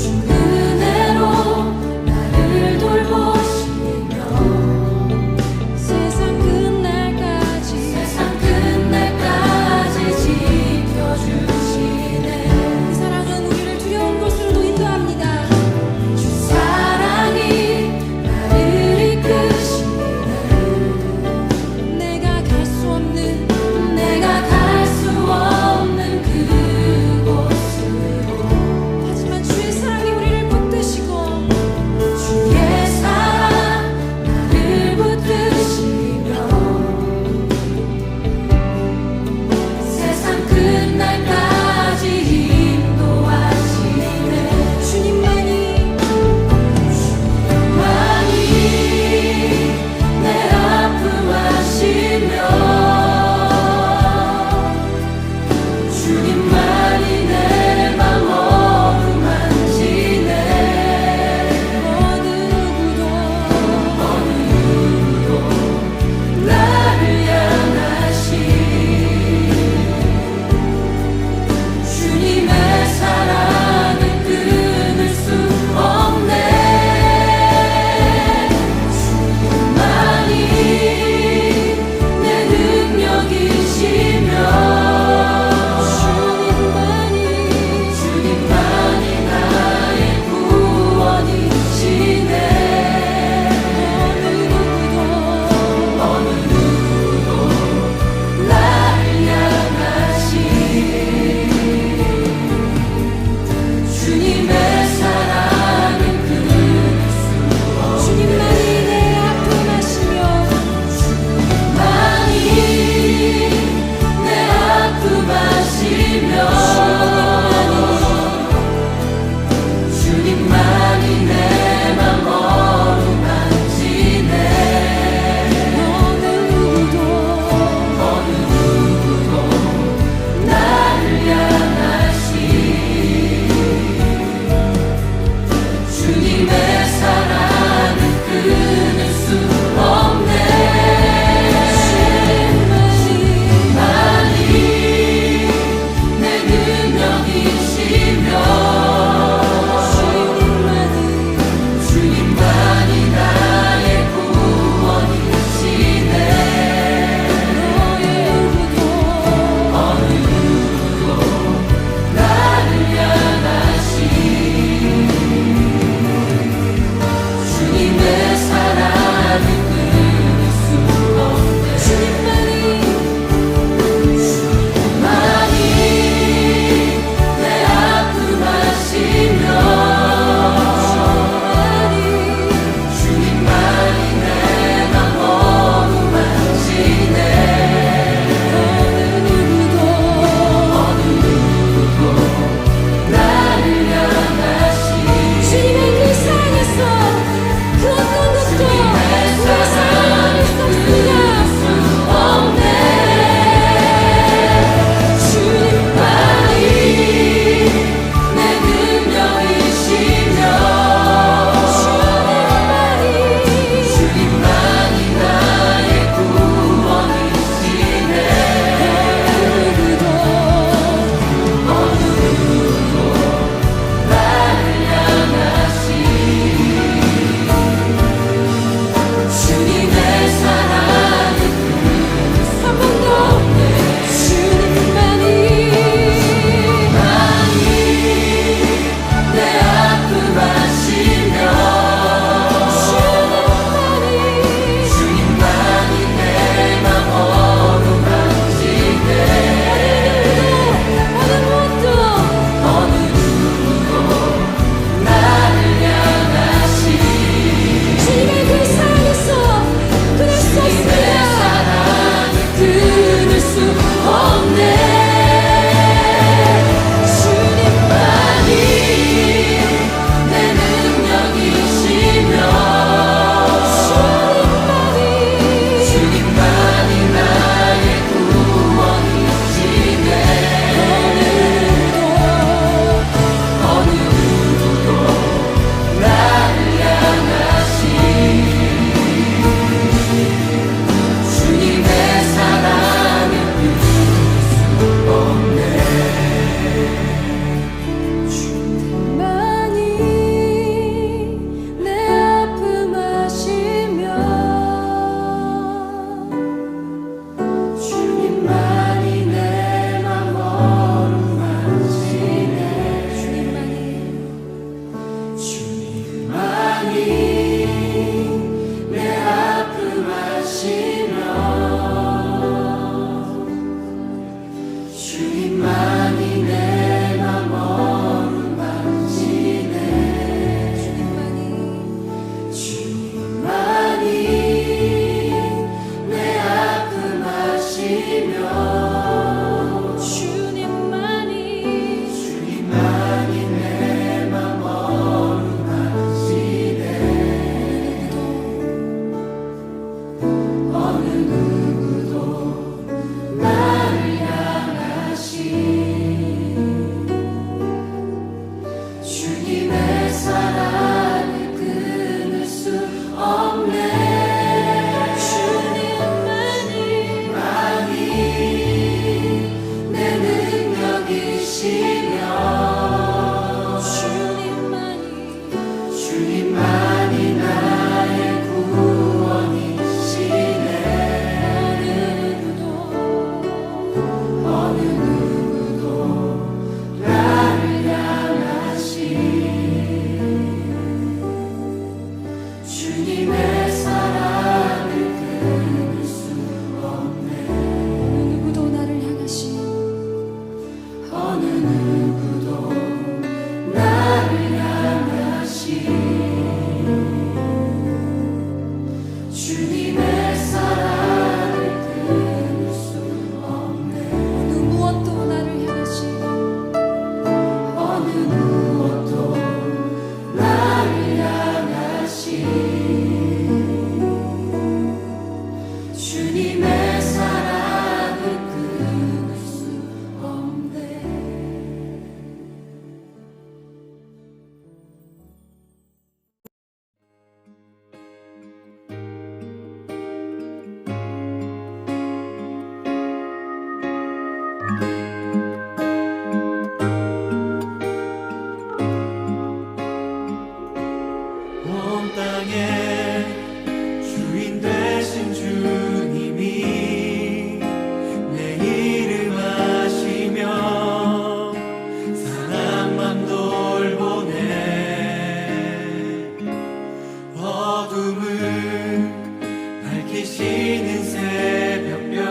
주 은혜로 온 땅의 주인 되신 주님이 내 이름 아시며 사랑만 돌보네. 어둠을 밝히시는 새벽별,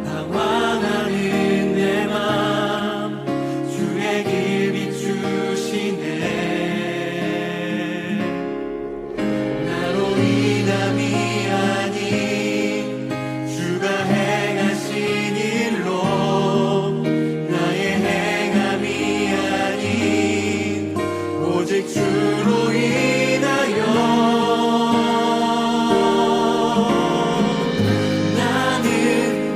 방황하는 내 맘 주의 길 비추시네. 나로 인함이 아닌 주가 행하신 일로, 나의 행함이 아닌 오직 주로 인하여 나는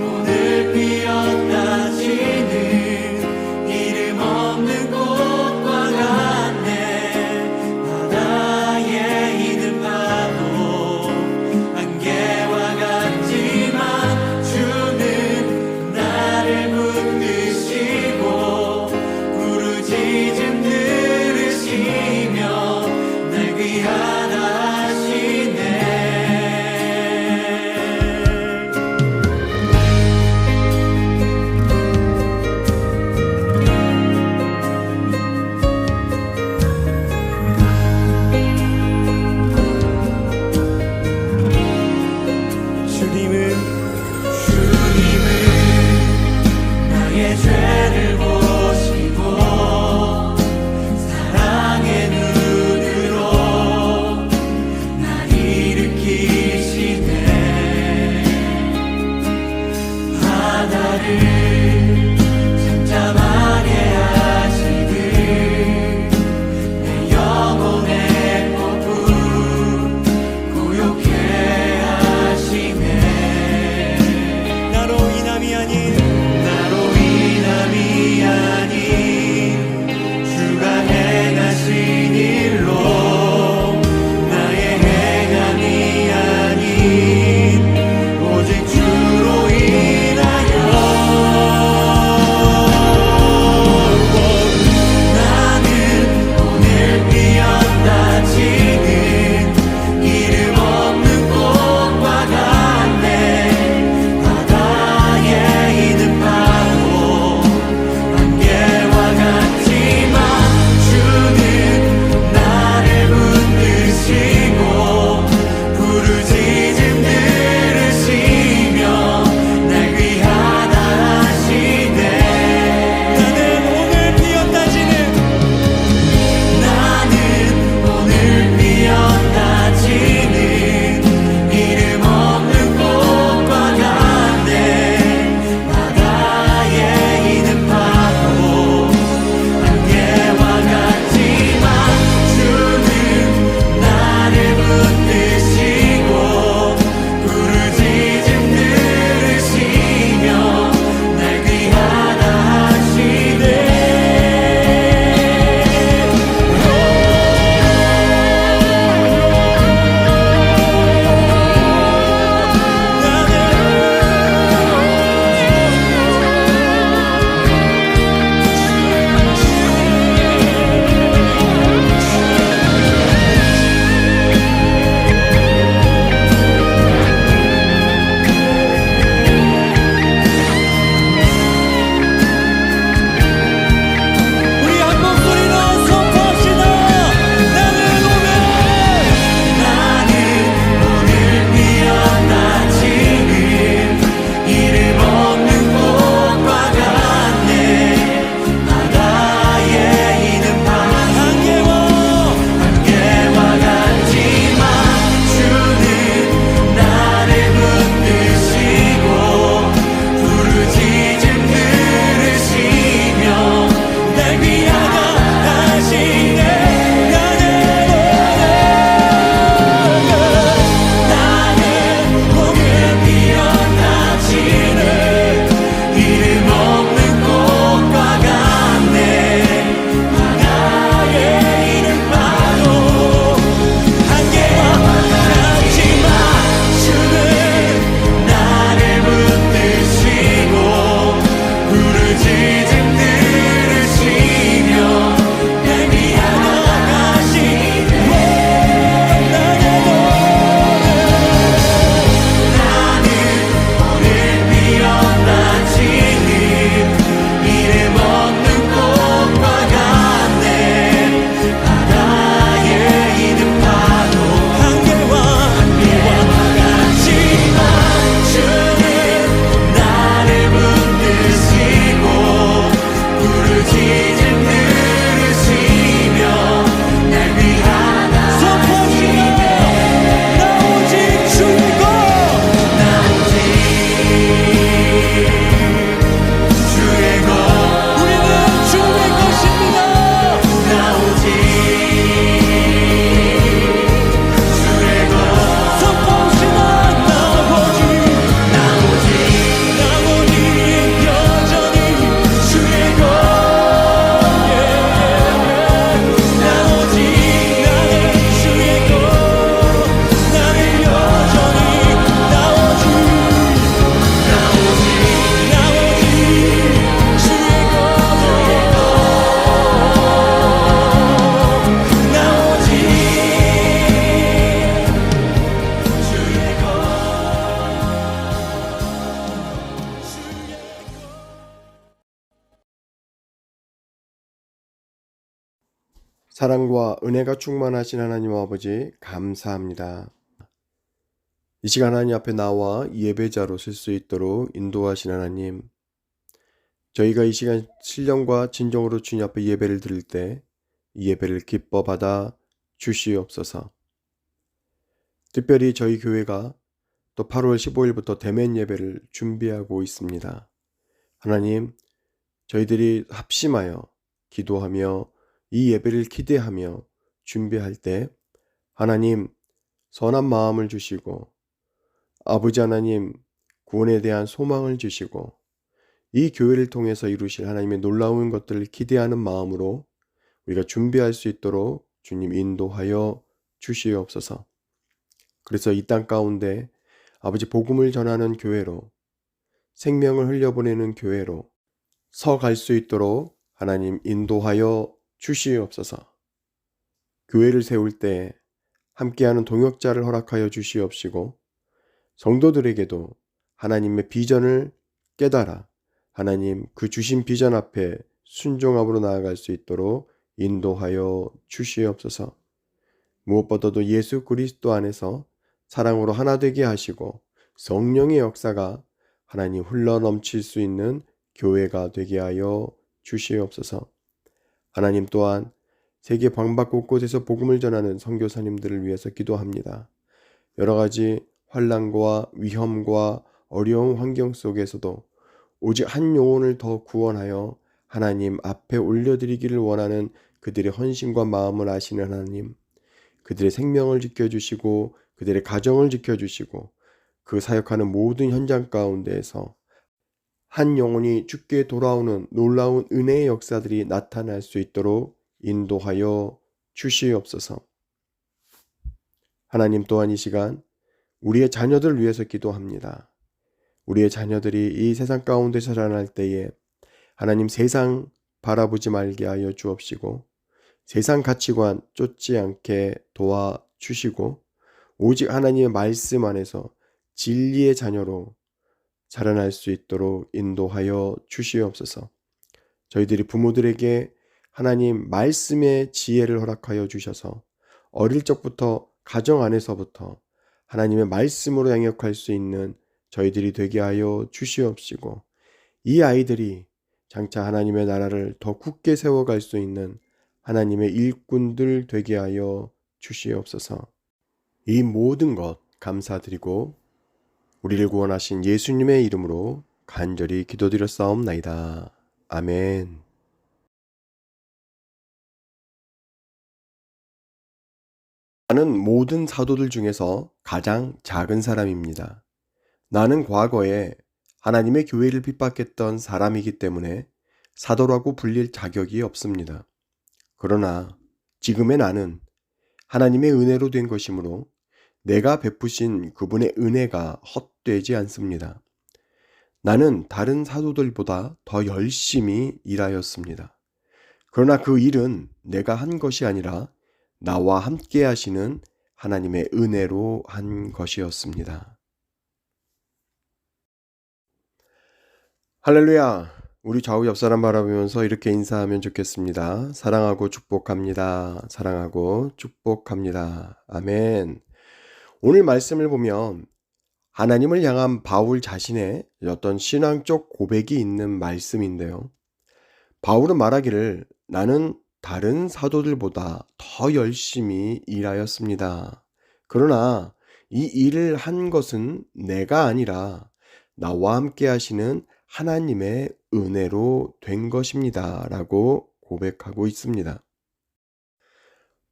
오늘 피었다 지는 이름 없는 꽃과 같네. 바다에 있는 파도 안개와 같지만 주는 나를 붙드시고 부르짖음 들으시며 사랑과 은혜가 충만하신 하나님 아버지 감사합니다. 이 시간 하나님 앞에 나와 예배자로 쓸 수 있도록 인도하신 하나님, 저희가 이 시간 신령과 진정으로 주님 앞에 예배를 드릴 때 이 예배를 기뻐 받아 주시옵소서. 특별히 저희 교회가 또 8월 15일부터 대면 예배를 준비하고 있습니다. 하나님, 저희들이 합심하여 기도하며 이 예배를 기대하며 준비할 때 하나님 선한 마음을 주시고 아버지 하나님 구원에 대한 소망을 주시고 이 교회를 통해서 이루실 하나님의 놀라운 것들을 기대하는 마음으로 우리가 준비할 수 있도록 주님 인도하여 주시옵소서. 그래서 이 땅 가운데 아버지 복음을 전하는 교회로, 생명을 흘려보내는 교회로 서갈 수 있도록 하나님 인도하여 주시옵소서. 교회를 세울 때 함께하는 동역자를 허락하여 주시옵시고 성도들에게도 하나님의 비전을 깨달아 하나님 그 주신 비전 앞에 순종함으로 나아갈 수 있도록 인도하여 주시옵소서. 무엇보다도 예수 그리스도 안에서 사랑으로 하나 되게 하시고 성령의 역사가 하나님 흘러넘칠 수 있는 교회가 되게 하여 주시옵소서. 하나님 또한 세계 방방 곳곳에서 복음을 전하는 선교사님들을 위해서 기도합니다. 여러 가지 환난과 위험과 어려운 환경 속에서도 오직 한 영혼을 더 구원하여 하나님 앞에 올려드리기를 원하는 그들의 헌신과 마음을 아시는 하나님, 그들의 생명을 지켜주시고 그들의 가정을 지켜주시고 그 사역하는 모든 현장 가운데에서 한 영혼이 주께 돌아오는 놀라운 은혜의 역사들이 나타날 수 있도록 인도하여 주시옵소서. 하나님 또한 이 시간 우리의 자녀들을 위해서 기도합니다. 우리의 자녀들이 이 세상 가운데 자라날 때에 하나님 세상 바라보지 말게 하여 주옵시고 세상 가치관 쫓지 않게 도와주시고 오직 하나님의 말씀 안에서 진리의 자녀로 자라날 수 있도록 인도하여 주시옵소서. 저희들이 부모들에게 하나님 말씀의 지혜를 허락하여 주셔서 어릴 적부터 가정 안에서부터 하나님의 말씀으로 양육할 수 있는 저희들이 되게 하여 주시옵시고 이 아이들이 장차 하나님의 나라를 더 굳게 세워갈 수 있는 하나님의 일꾼들 되게 하여 주시옵소서. 이 모든 것 감사드리고 우리를 구원하신 예수님의 이름으로 간절히 기도드렸사옵나이다. 아멘. 나는 모든 사도들 중에서 가장 작은 사람입니다. 나는 과거에 하나님의 교회를 핍박했던 사람이기 때문에 사도라고 불릴 자격이 없습니다. 그러나 지금의 나는 하나님의 은혜로 된 것이므로 내가 베푸신 그분의 은혜가 헛되지 않습니다. 나는 다른 사도들보다 더 열심히 일하였습니다. 그러나 그 일은 내가 한 것이 아니라 나와 함께 하시는 하나님의 은혜로 한 것이었습니다. 할렐루야! 우리 좌우 옆 사람 바라보면서 이렇게 인사하면 좋겠습니다. 사랑하고 축복합니다. 사랑하고 축복합니다. 아멘. 오늘 말씀을 보면 하나님을 향한 바울 자신의 어떤 신앙적 고백이 있는 말씀인데요. 바울은 말하기를 나는 다른 사도들보다 더 열심히 일하였습니다. 그러나 이 일을 한 것은 내가 아니라 나와 함께 하시는 하나님의 은혜로 된 것입니다. 라고 고백하고 있습니다.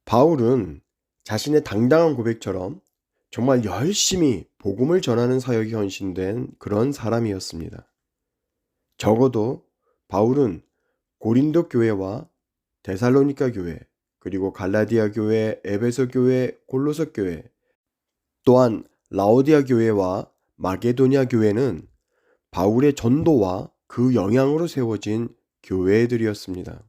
바울은 자신의 당당한 고백처럼 정말 열심히 복음을 전하는 사역에 헌신된 그런 사람이었습니다. 적어도 바울은 고린도 교회와 데살로니가 교회, 그리고 갈라디아 교회, 에베소 교회, 골로새 교회, 또한 라오디아 교회와 마게도냐 교회는 바울의 전도와 그 영향으로 세워진 교회들이었습니다.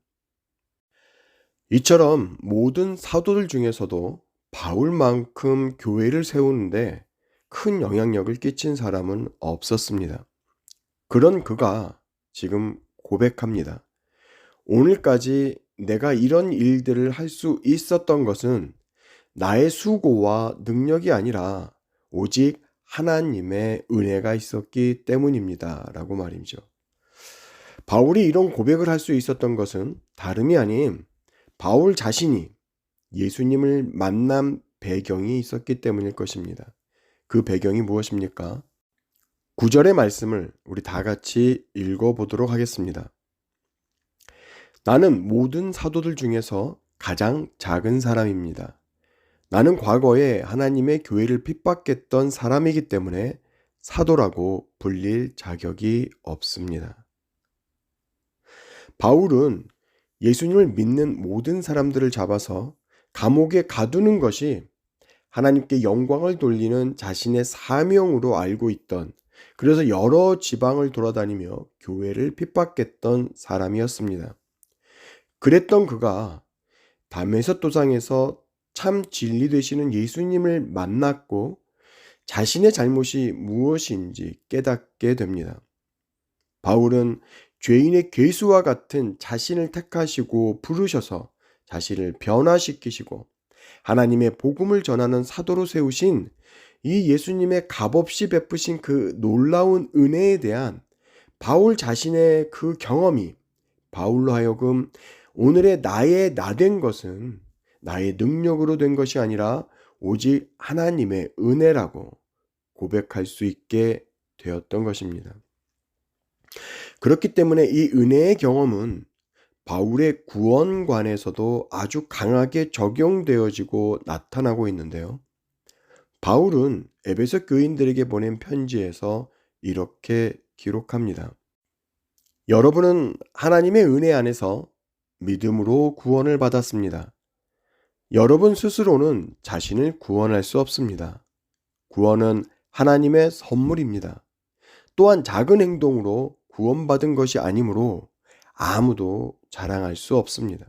이처럼 모든 사도들 중에서도 바울만큼 교회를 세우는데 큰 영향력을 끼친 사람은 없었습니다. 그런 그가 지금 고백합니다. 오늘까지 내가 이런 일들을 할 수 있었던 것은 나의 수고와 능력이 아니라 오직 하나님의 은혜가 있었기 때문입니다. 라고 말이죠. 바울이 이런 고백을 할 수 있었던 것은 다름이 아닌 바울 자신이 예수님을 만난 배경이 있었기 때문일 것입니다. 그 배경이 무엇입니까? 9절의 말씀을 우리 다 같이 읽어보도록 하겠습니다. 나는 모든 사도들 중에서 가장 작은 사람입니다. 나는 과거에 하나님의 교회를 핍박했던 사람이기 때문에 사도라고 불릴 자격이 없습니다. 바울은 예수님을 믿는 모든 사람들을 잡아서 감옥에 가두는 것이 하나님께 영광을 돌리는 자신의 사명으로 알고 있던, 그래서 여러 지방을 돌아다니며 교회를 핍박했던 사람이었습니다. 그랬던 그가 다메섹 도상에서 참 진리 되시는 예수님을 만났고 자신의 잘못이 무엇인지 깨닫게 됩니다. 바울은 죄인의 괴수와 같은 자신을 택하시고 부르셔서 자신을 변화시키시고 하나님의 복음을 전하는 사도로 세우신 이 예수님의 값없이 베푸신 그 놀라운 은혜에 대한 바울 자신의 그 경험이 바울로 하여금 오늘의 나의 나 된 것은 나의 능력으로 된 것이 아니라 오직 하나님의 은혜라고 고백할 수 있게 되었던 것입니다. 그렇기 때문에 이 은혜의 경험은 바울의 구원관에서도 아주 강하게 적용되어지고 나타나고 있는데요. 바울은 에베소 교인들에게 보낸 편지에서 이렇게 기록합니다. 여러분은 하나님의 은혜 안에서 믿음으로 구원을 받았습니다. 여러분 스스로는 자신을 구원할 수 없습니다. 구원은 하나님의 선물입니다. 또한 작은 행동으로 구원받은 것이 아니므로 아무도 자랑할 수 없습니다.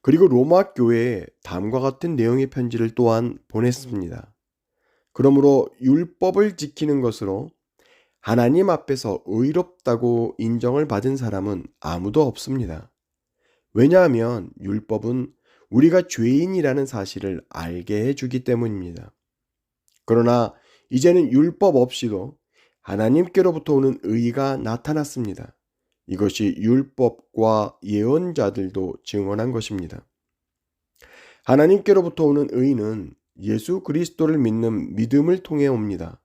그리고 로마 교회에 다음과 같은 내용의 편지를 또한 보냈습니다. 그러므로 율법을 지키는 것으로 하나님 앞에서 의롭다고 인정을 받은 사람은 아무도 없습니다. 왜냐하면 율법은 우리가 죄인이라는 사실을 알게 해주기 때문입니다. 그러나 이제는 율법 없이도 하나님께로부터 오는 의가 나타났습니다. 이것이 율법과 예언자들도 증언한 것입니다. 하나님께로부터 오는 의는 예수 그리스도를 믿는 믿음을 통해 옵니다.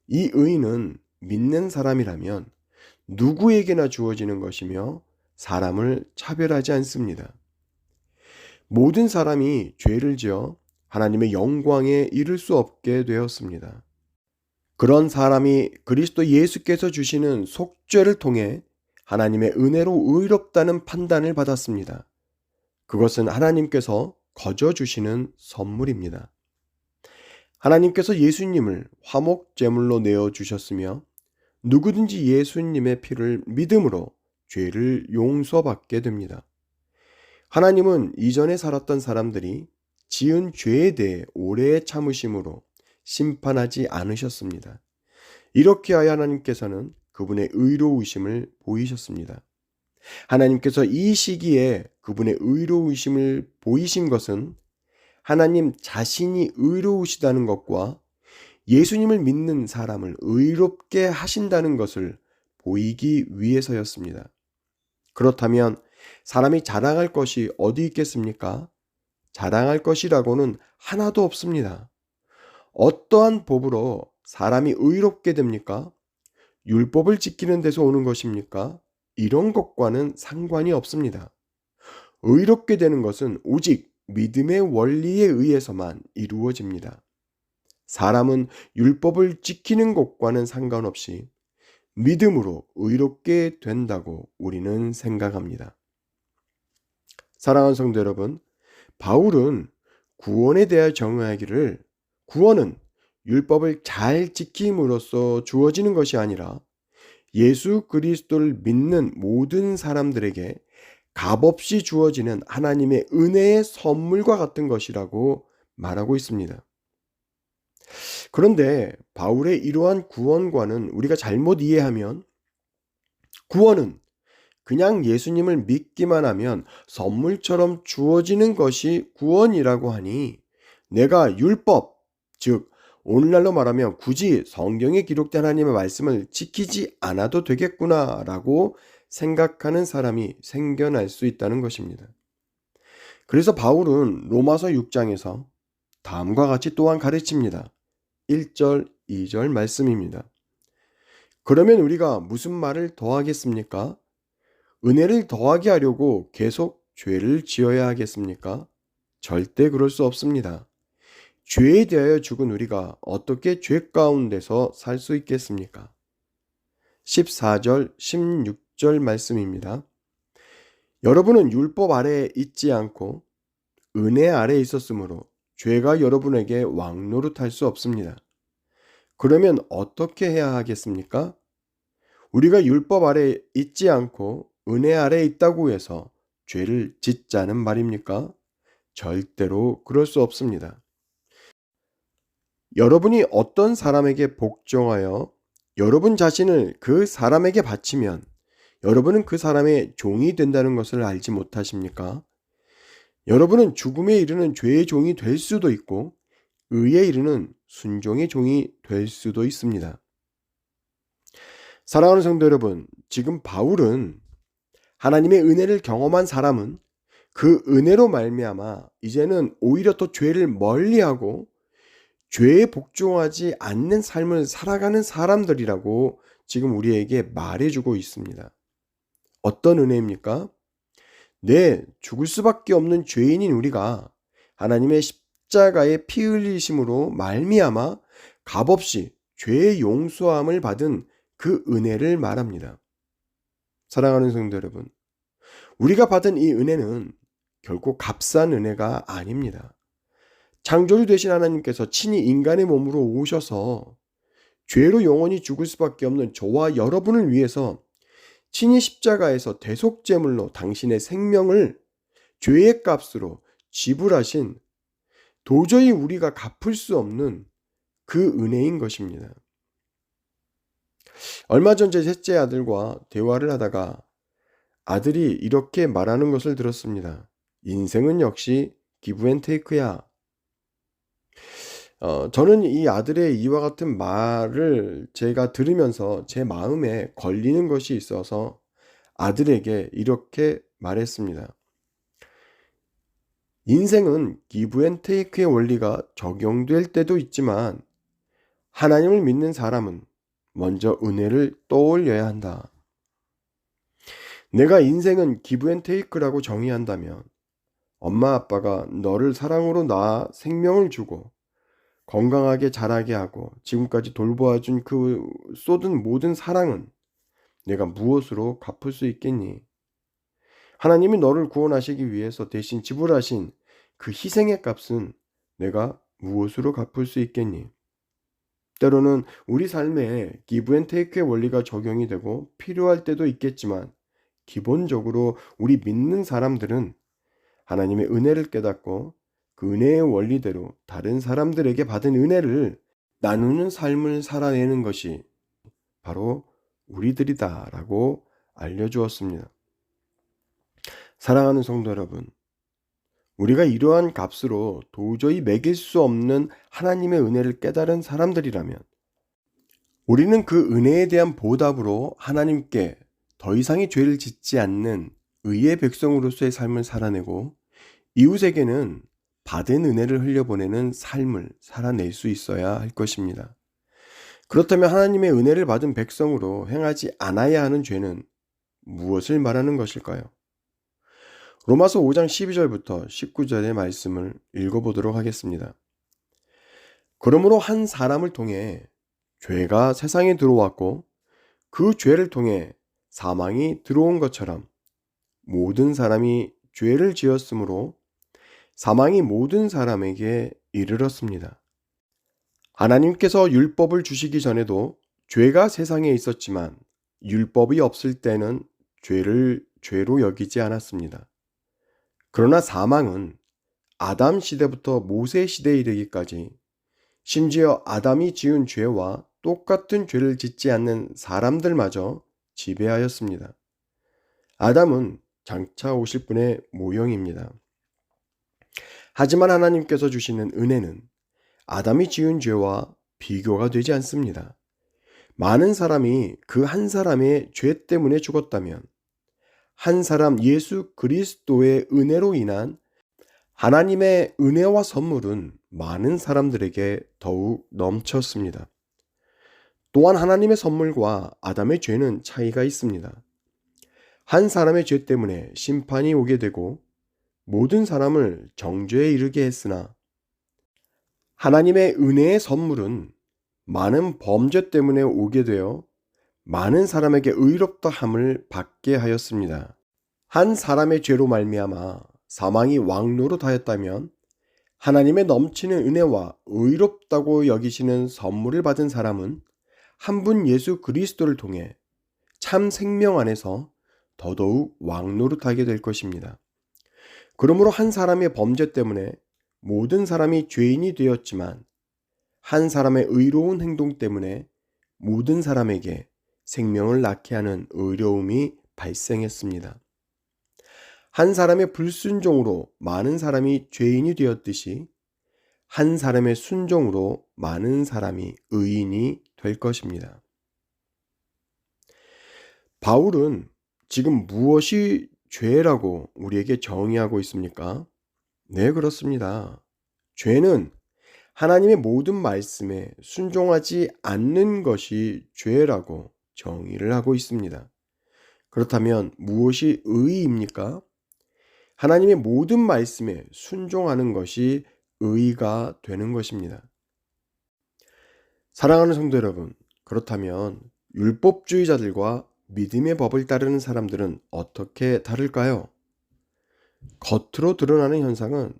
이 의는 믿는 사람이라면 누구에게나 주어지는 것이며 사람을 차별하지 않습니다. 모든 사람이 죄를 지어 하나님의 영광에 이를 수 없게 되었습니다. 그런 사람이 그리스도 예수께서 주시는 속죄를 통해 하나님의 은혜로 의롭다는 판단을 받았습니다. 그것은 하나님께서 거저 주시는 선물입니다. 하나님께서 예수님을 화목 제물로 내어 주셨으며 누구든지 예수님의 피를 믿음으로 죄를 용서받게 됩니다. 하나님은 이전에 살았던 사람들이 지은 죄에 대해 오래 참으심으로 심판하지 않으셨습니다. 이렇게 하여 하나님께서는 그분의 의로우심을 보이셨습니다. 하나님께서 이 시기에 그분의 의로우심을 보이신 것은 하나님 자신이 의로우시다는 것과 예수님을 믿는 사람을 의롭게 하신다는 것을 보이기 위해서였습니다. 그렇다면 사람이 자랑할 것이 어디 있겠습니까? 자랑할 것이라고는 하나도 없습니다. 어떠한 법으로 사람이 의롭게 됩니까? 율법을 지키는 데서 오는 것입니까? 이런 것과는 상관이 없습니다. 의롭게 되는 것은 오직 믿음의 원리에 의해서만 이루어집니다. 사람은 율법을 지키는 것과는 상관없이 믿음으로 의롭게 된다고 우리는 생각합니다. 사랑하는 성도 여러분, 바울은 구원에 대하여 정의하기를 구원은 율법을 잘 지킴으로써 주어지는 것이 아니라 예수 그리스도를 믿는 모든 사람들에게 값없이 주어지는 하나님의 은혜의 선물과 같은 것이라고 말하고 있습니다. 그런데 바울의 이러한 구원과는 우리가 잘못 이해하면 구원은 그냥 예수님을 믿기만 하면 선물처럼 주어지는 것이 구원이라고 하니 내가 율법, 즉 오늘날로 말하면 굳이 성경에 기록된 하나님의 말씀을 지키지 않아도 되겠구나라고 생각하는 사람이 생겨날 수 있다는 것입니다. 그래서 바울은 로마서 6장에서 다음과 같이 또한 가르칩니다. 1절, 2절 말씀입니다. 그러면 우리가 무슨 말을 더하겠습니까? 은혜를 더하게 하려고 계속 죄를 지어야 하겠습니까? 절대 그럴 수 없습니다. 죄에 대하여 죽은 우리가 어떻게 죄 가운데서 살 수 있겠습니까? 14절, 16절 말씀입니다. 여러분은 율법 아래에 있지 않고 은혜 아래에 있었으므로 죄가 여러분에게 왕노릇할 수 없습니다. 그러면 어떻게 해야 하겠습니까? 우리가 율법 아래에 있지 않고 은혜 아래에 있다고 해서 죄를 짓자는 말입니까? 절대로 그럴 수 없습니다. 여러분이 어떤 사람에게 복종하여 여러분 자신을 그 사람에게 바치면 여러분은 그 사람의 종이 된다는 것을 알지 못하십니까? 여러분은 죽음에 이르는 죄의 종이 될 수도 있고 의에 이르는 순종의 종이 될 수도 있습니다. 사랑하는 성도 여러분, 지금 바울은 하나님의 은혜를 경험한 사람은 그 은혜로 말미암아 이제는 오히려 더 죄를 멀리하고 죄에 복종하지 않는 삶을 살아가는 사람들이라고 지금 우리에게 말해주고 있습니다. 어떤 은혜입니까? 네, 죽을 수밖에 없는 죄인인 우리가 하나님의 십자가의 피 흘리심으로 말미암아 값없이 죄의 용서함을 받은 그 은혜를 말합니다. 사랑하는 성도 여러분, 우리가 받은 이 은혜는 결코 값싼 은혜가 아닙니다. 창조주 되신 하나님께서 친히 인간의 몸으로 오셔서 죄로 영원히 죽을 수밖에 없는 저와 여러분을 위해서 친히 십자가에서 대속제물로 당신의 생명을 죄의 값으로 지불하신 도저히 우리가 갚을 수 없는 그 은혜인 것입니다. 얼마 전 제 셋째 아들과 대화를 하다가 아들이 이렇게 말하는 것을 들었습니다. 인생은 역시 기브앤테이크야. 저는 이 아들의 이와 같은 말을 제가 들으면서 제 마음에 걸리는 것이 있어서 아들에게 이렇게 말했습니다. 인생은 기브앤테이크의 원리가 적용될 때도 있지만 하나님을 믿는 사람은 먼저 은혜를 떠올려야 한다. 내가 인생은 기브앤테이크라고 정의한다면 엄마 아빠가 너를 사랑으로 낳아 생명을 주고 건강하게 자라게 하고 지금까지 돌보아준 그 쏟은 모든 사랑은 내가 무엇으로 갚을 수 있겠니? 하나님이 너를 구원하시기 위해서 대신 지불하신 그 희생의 값은 내가 무엇으로 갚을 수 있겠니? 때로는 우리 삶에 기브앤테이크의 원리가 적용이 되고 필요할 때도 있겠지만 기본적으로 우리 믿는 사람들은 하나님의 은혜를 깨닫고 그 은혜의 원리대로 다른 사람들에게 받은 은혜를 나누는 삶을 살아내는 것이 바로 우리들이다라고 알려주었습니다. 사랑하는 성도 여러분, 우리가 이러한 값으로 도저히 매길 수 없는 하나님의 은혜를 깨달은 사람들이라면 우리는 그 은혜에 대한 보답으로 하나님께 더 이상의 죄를 짓지 않는 의의 백성으로서의 삶을 살아내고 이웃에게는 받은 은혜를 흘려보내는 삶을 살아낼 수 있어야 할 것입니다. 그렇다면 하나님의 은혜를 받은 백성으로 행하지 않아야 하는 죄는 무엇을 말하는 것일까요? 로마서 5장 12절부터 19절의 말씀을 읽어보도록 하겠습니다. 그러므로 한 사람을 통해 죄가 세상에 들어왔고 그 죄를 통해 사망이 들어온 것처럼 모든 사람이 죄를 지었으므로 사망이 모든 사람에게 이르렀습니다. 하나님께서 율법을 주시기 전에도 죄가 세상에 있었지만 율법이 없을 때는 죄를 죄로 여기지 않았습니다. 그러나 사망은 아담 시대부터 모세 시대에 이르기까지 심지어 아담이 지은 죄와 똑같은 죄를 짓지 않는 사람들마저 지배하였습니다. 아담은 장차 오실 분의 모형입니다. 하지만 하나님께서 주시는 은혜는 아담이 지은 죄와 비교가 되지 않습니다. 많은 사람이 그 한 사람의 죄 때문에 죽었다면 한 사람 예수 그리스도의 은혜로 인한 하나님의 은혜와 선물은 많은 사람들에게 더욱 넘쳤습니다. 또한 하나님의 선물과 아담의 죄는 차이가 있습니다. 한 사람의 죄 때문에 심판이 오게 되고 모든 사람을 정죄에 이르게 했으나 하나님의 은혜의 선물은 많은 범죄 때문에 오게 되어 많은 사람에게 의롭다함을 받게 하였습니다. 한 사람의 죄로 말미암아 사망이 왕노릇하였다면 하나님의 넘치는 은혜와 의롭다고 여기시는 선물을 받은 사람은 한 분 예수 그리스도를 통해 참 생명 안에서 더더욱 왕노릇하게 될 것입니다. 그러므로 한 사람의 범죄 때문에 모든 사람이 죄인이 되었지만 한 사람의 의로운 행동 때문에 모든 사람에게 생명을 낳게 하는 의로움이 발생했습니다. 한 사람의 불순종으로 많은 사람이 죄인이 되었듯이 한 사람의 순종으로 많은 사람이 의인이 될 것입니다. 바울은 지금 무엇이 죄라고 우리에게 정의하고 있습니까? 네, 그렇습니다. 죄는 하나님의 모든 말씀에 순종하지 않는 것이 죄라고 정의를 하고 있습니다. 그렇다면 무엇이 의입니까? 하나님의 모든 말씀에 순종하는 것이 의가 되는 것입니다. 사랑하는 성도 여러분, 그렇다면 율법주의자들과 믿음의 법을 따르는 사람들은 어떻게 다를까요? 겉으로 드러나는 현상은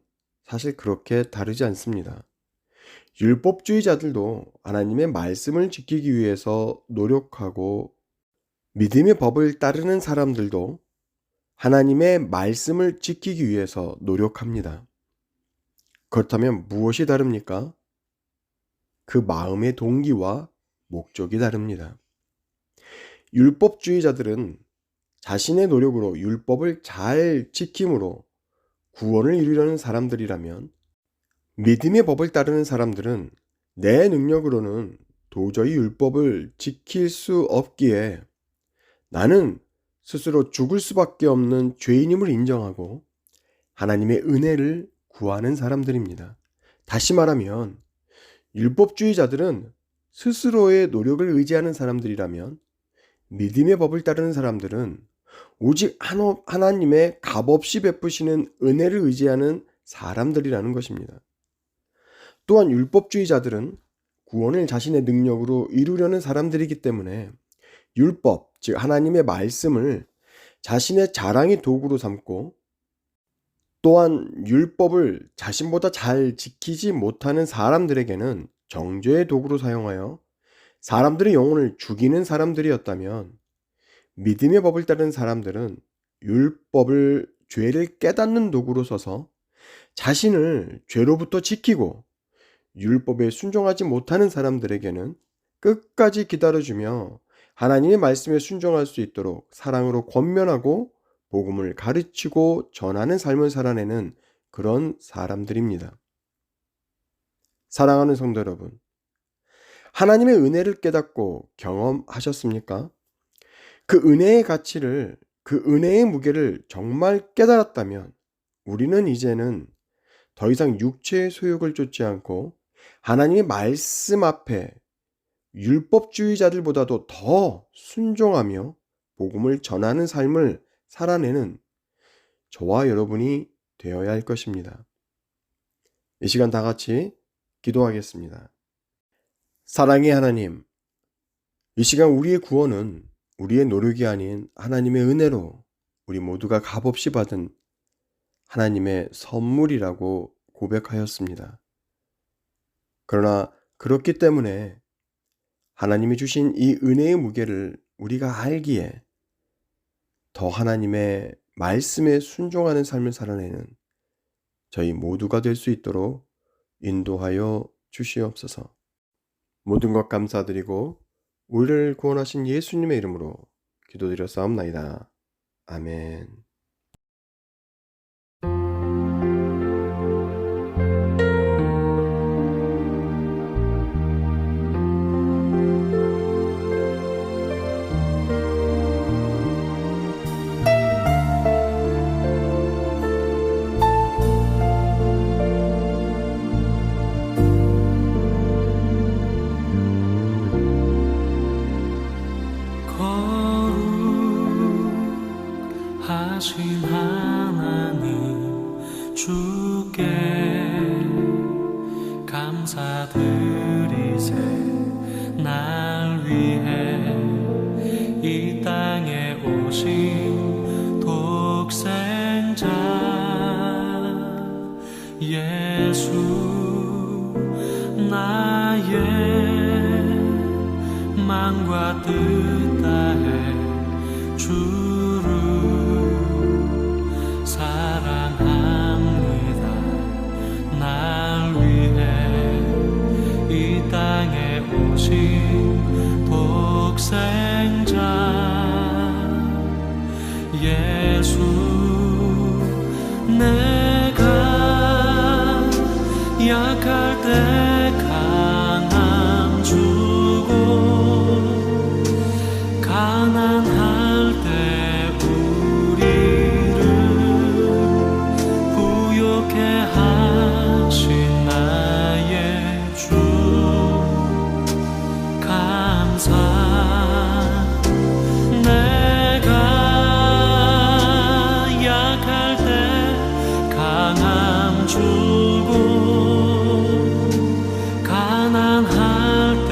사실 그렇게 다르지 않습니다. 율법주의자들도 하나님의 말씀을 지키기 위해서 노력하고 믿음의 법을 따르는 사람들도 하나님의 말씀을 지키기 위해서 노력합니다. 그렇다면 무엇이 다릅니까? 그 마음의 동기와 목적이 다릅니다. 율법주의자들은 자신의 노력으로 율법을 잘 지킴으로 구원을 이루려는 사람들이라면 믿음의 법을 따르는 사람들은 내 능력으로는 도저히 율법을 지킬 수 없기에 나는 스스로 죽을 수밖에 없는 죄인임을 인정하고 하나님의 은혜를 구하는 사람들입니다. 다시 말하면 율법주의자들은 스스로의 노력을 의지하는 사람들이라면 믿음의 법을 따르는 사람들은 오직 하나님의 값없이 베푸시는 은혜를 의지하는 사람들이라는 것입니다. 또한 율법주의자들은 구원을 자신의 능력으로 이루려는 사람들이기 때문에 율법, 즉 하나님의 말씀을 자신의 자랑의 도구로 삼고 또한 율법을 자신보다 잘 지키지 못하는 사람들에게는 정죄의 도구로 사용하여 사람들의 영혼을 죽이는 사람들이었다면 믿음의 법을 따르는 사람들은 율법을 죄를 깨닫는 도구로 써서 자신을 죄로부터 지키고 율법에 순종하지 못하는 사람들에게는 끝까지 기다려주며 하나님의 말씀에 순종할 수 있도록 사랑으로 권면하고 복음을 가르치고 전하는 삶을 살아내는 그런 사람들입니다. 사랑하는 성도 여러분, 하나님의 은혜를 깨닫고 경험하셨습니까? 그 은혜의 가치를, 그 은혜의 무게를 정말 깨달았다면 우리는 이제는 더 이상 육체의 소욕을 쫓지 않고 하나님의 말씀 앞에 율법주의자들보다도 더 순종하며 복음을 전하는 삶을 살아내는 저와 여러분이 되어야 할 것입니다. 이 시간 다 같이 기도하겠습니다. 사랑의 하나님, 이 시간 우리의 구원은 우리의 노력이 아닌 하나님의 은혜로 우리 모두가 값없이 받은 하나님의 선물이라고 고백하였습니다. 그러나 그렇기 때문에 하나님이 주신 이 은혜의 무게를 우리가 알기에 더 하나님의 말씀에 순종하는 삶을 살아내는 저희 모두가 될 수 있도록 인도하여 주시옵소서. 모든 것 감사드리고 우리를 구원하신 예수님의 이름으로 기도드렸사옵나이다. 아멘. 거룩하신 하나님 주께 감사드리세. 날 위해 이 땅에 오신 독생자 예수, 나의 마음과 뜻 다해 주를 사랑합니다. 날 위해 이 땅에 오신 독생자 예수, 내가 약할 때 강함 주고 가난할 때 우리를 부욕해 하신 나의 주 감사. 내가 약할 때 강함 주고 가난할 때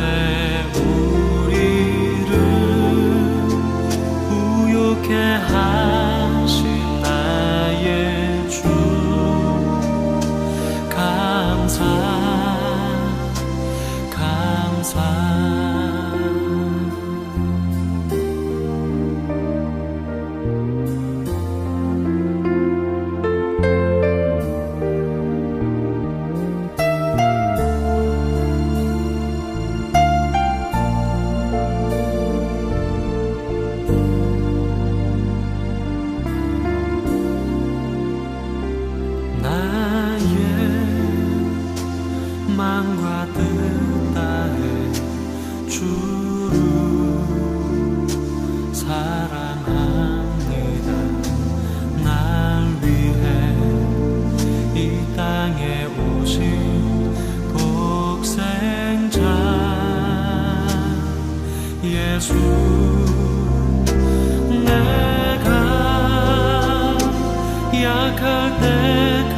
우리를 부욕해 하신 나의 주 감사 감사. 나의 마음과 뜻 다해 주를 사랑합니다. 날 위해 이 땅에 오신 독생자 예수, 내가 약할 때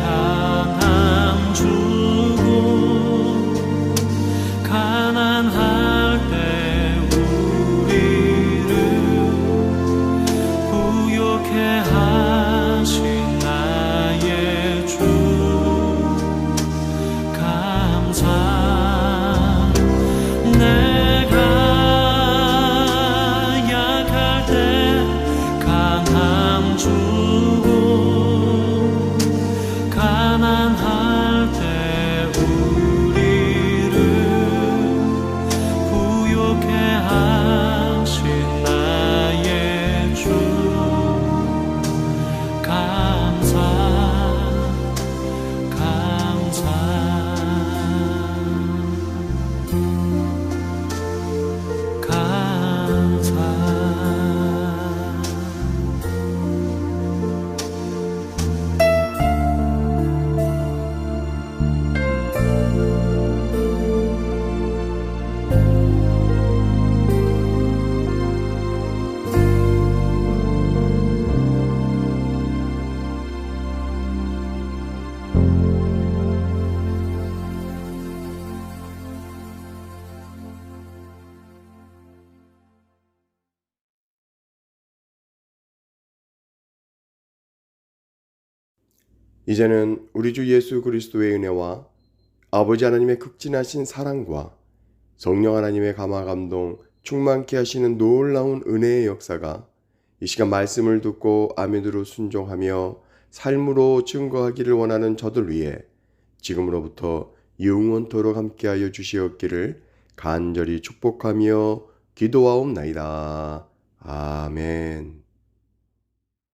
강함 주고 가난할 때 우리를 부욕해 하신 나의 주 감사. 내가 약할 때 강함 주고 가난할 때 우리를 부욕해 하신 나의 주 감사 감사. 이제는 우리 주 예수 그리스도의 은혜와 아버지 하나님의 극진하신 사랑과 성령 하나님의 감화 감동 충만케 하시는 놀라운 은혜의 역사가 이 시간 말씀을 듣고 아멘으로 순종하며 삶으로 증거하기를 원하는 저들 위해 지금으로부터 영원토록 함께하여 주시옵기를 간절히 축복하며 기도하옵나이다. 아멘.